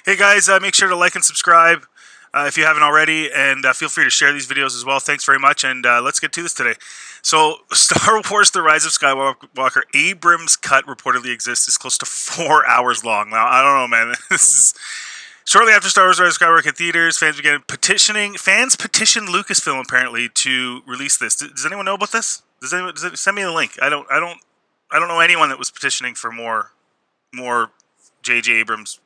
Hey guys, make sure to like and subscribe if you haven't already, and feel free to share these videos as well. Thanks very much, and let's get to this today. So, Star Wars: The Rise of Skywalker, Abrams Cut reportedly exists. Is close to 4 hours long. Now, I don't know, man. This is shortly after Star Wars: Rise of Skywalker hit theaters. Fans began petitioning. Fans petitioned Lucasfilm apparently to release this. Does anyone know about this? Send me the link. I don't know anyone that was petitioning for more J.J. Abrams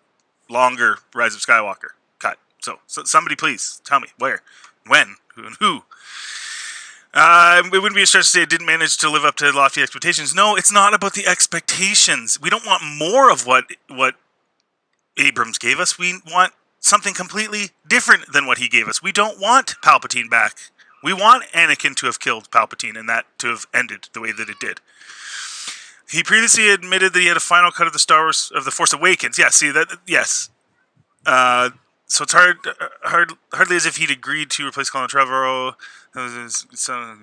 longer Rise of Skywalker cut. So somebody please tell me where, when, who. It wouldn't be a stretch to say it didn't manage to live up to lofty expectations. No, it's not about the expectations. We don't want more of what Abrams gave us. We want something completely different than what he gave us. We don't want Palpatine back. We want Anakin to have killed Palpatine and that to have ended the way that it did. He previously admitted that he had a final cut of the Star Wars of the Force Awakens. Yeah, see that? Yes. So it's hardly as if he'd agreed to replace Colin Trevorrow.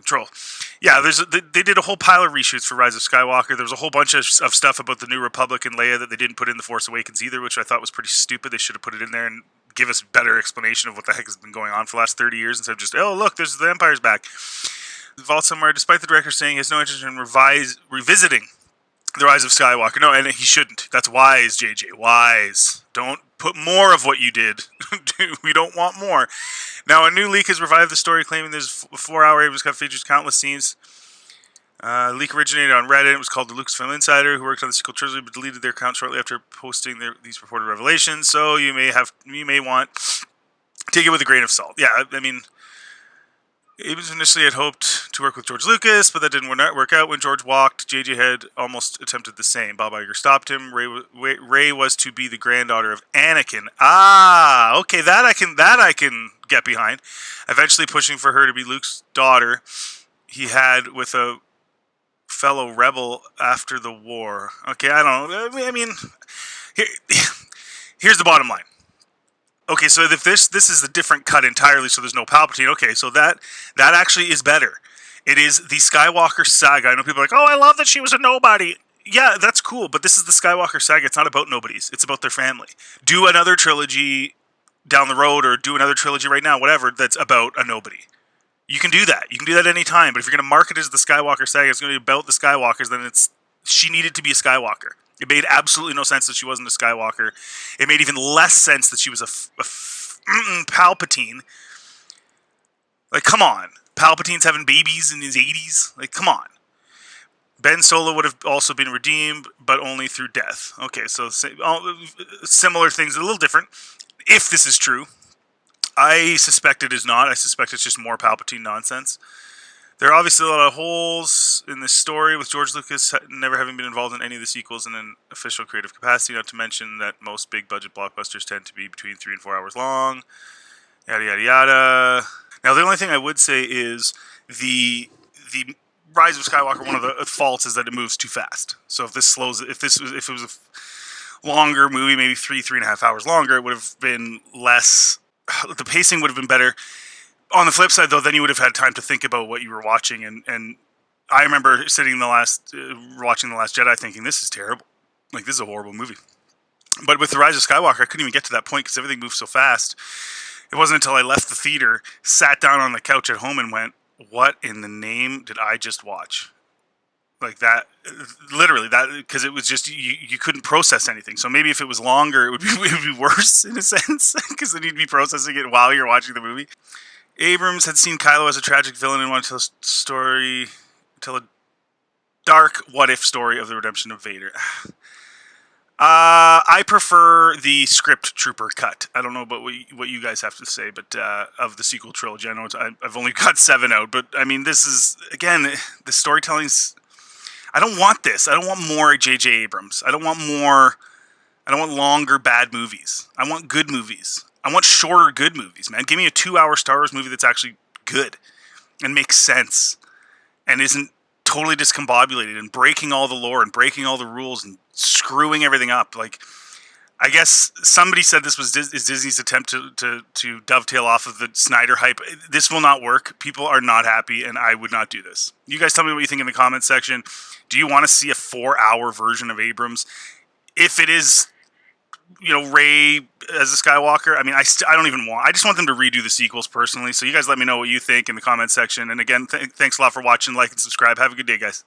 Troll. Yeah, they did a whole pile of reshoots for Rise of Skywalker. There was a whole bunch of stuff about the New Republic and Leia that they didn't put in the Force Awakens either, which I thought was pretty stupid. They should have put it in there and give us better explanation of what the heck has been going on for the last 30 years instead of just, oh look, there's the Empire's back. Vault somewhere, despite the director saying he has no interest in revisiting The Rise of Skywalker. No, and he shouldn't. That's wise, JJ. Wise. Don't put more of what you did. We don't want more. Now, a new leak has revived the story, claiming there's a 4-hour Abrams Cut features countless scenes. Leak originated on Reddit. It was called the Lucasfilm Insider, who worked on the sequel trilogy, but deleted their account shortly after posting these reported revelations. So you may want to take it with a grain of salt. Yeah, I mean, Abrams initially had hoped to work with George Lucas, but that didn't work out. When George walked, JJ had almost attempted the same. Bob Iger stopped him. Rey was to be the granddaughter of Anakin. Ah, okay, that I can get behind. Eventually pushing for her to be Luke's daughter. He had with a fellow rebel after the war. Okay, I don't know. I mean, here's the bottom line. Okay, so if this is a different cut entirely, so there's no Palpatine. Okay, so that actually is better. It is the Skywalker saga. I know people are like, oh, I love that she was a nobody. Yeah, that's cool, but this is the Skywalker saga. It's not about nobodies. It's about their family. Do another trilogy down the road, or do another trilogy right now, whatever, that's about a nobody. You can do that. You can do that anytime, but if you're going to market it as the Skywalker saga, it's going to be about the Skywalkers, then she needed to be a Skywalker. It made absolutely no sense that she wasn't a Skywalker. It made even less sense that she was a Palpatine. Like, come on. Palpatine's having babies in his 80s. Like, come on. Ben Solo would have also been redeemed, but only through death. Okay, so similar things, a little different. If this is true. I suspect it is not. I suspect it's just more Palpatine nonsense. There are obviously a lot of holes in this story, with George Lucas never having been involved in any of the sequels in an official creative capacity, not to mention that most big-budget blockbusters tend to be between 3 and 4 hours long, yada, yada, yada. Now, the only thing I would say is the Rise of Skywalker, one of the faults is that it moves too fast. So if it was a longer movie, maybe 3.5 hours longer, it would have been less, the pacing would have been better. On the flip side, though, then you would have had time to think about what you were watching, and I remember sitting watching The Last Jedi thinking, this is terrible. Like, this is a horrible movie. But with The Rise of Skywalker, I couldn't even get to that point because everything moved so fast. It wasn't until I left the theater, sat down on the couch at home, and went, what in the name did I just watch? Like that, literally, that, because it was just, you couldn't process anything. So maybe if it was longer, it would be worse in a sense, because then you'd be processing it while you're watching the movie. Abrams had seen Kylo as a tragic villain and wanted to tell a dark what-if story of the redemption of Vader. I prefer the script trooper cut. I don't know about what you guys have to say, but of the sequel trilogy. I know I've only got 7 out, but I mean, this is, again, the storytelling's, I don't want this. I don't want more J.J. Abrams. I don't want longer bad movies. I want good movies. I want shorter good movies, man. Give me a 2-hour Star Wars movie that's actually good and makes sense and isn't totally discombobulated and breaking all the lore and breaking all the rules and screwing everything up. Like, I guess somebody said this was Disney's attempt to dovetail off of the Snyder hype. This will not work. People are not happy, and I would not do this. You guys tell me what you think in the comments section. Do you want to see a 4-hour version of Abrams? If it is Rey as a Skywalker. I mean, I don't even want. I just want them to redo the sequels personally. So you guys let me know what you think in the comment section. And again, thanks a lot for watching. Like and subscribe. Have a good day, guys.